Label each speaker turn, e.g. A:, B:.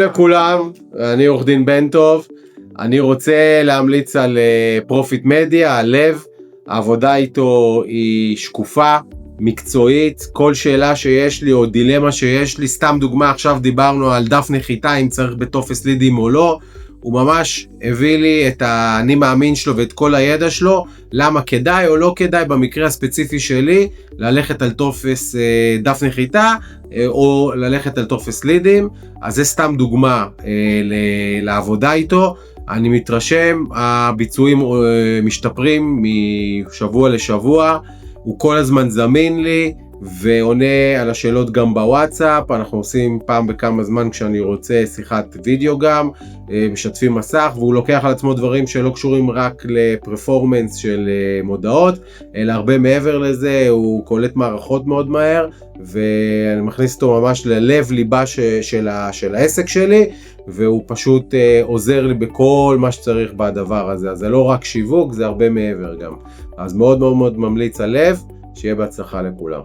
A: לכולם, אני עורך דין בן טוב. אני רוצה להמליץ על פרופיט מדיה, הלב. העבודה איתו היא שקופה, מקצועית. כל שאלה שיש לי או דילמה שיש לי, סתם דוגמה, עכשיו דיברנו על דף נחיתה, אם צריך בטופס לידים או לא. הוא ממש הביא לי את האני מאמין שלו ואת כל הידע שלו, למה כדאי או לא כדאי במקרה הספציפי שלי ללכת על טופס דף נחיתה או ללכת על טופס לידים. אז זה סתם דוגמה לעבודה איתו. אני מתרשם, הביצועים משתפרים משבוע לשבוע, הוא כל הזמן זמין לי ועונה על השאלות גם בוואטסאפ. אנחנו עושים פעם בכמה זמן כשאני רוצה שיחת וידאו גם, משתפים מסך, והוא לוקח על עצמו דברים שלא קשורים רק לפרפורמנס של מודעות, אלא הרבה מעבר לזה. הוא קולט מערכות מאוד מהר, ואני מכניס אותו ממש ללב ליבה של העסק שלי, והוא פשוט עוזר לי בכל מה שצריך בדבר הזה. אז זה לא רק שיווק, זה הרבה מעבר גם. אז מאוד מאוד מאוד ממליץ הלב, שיהיה בהצלחה לכולם.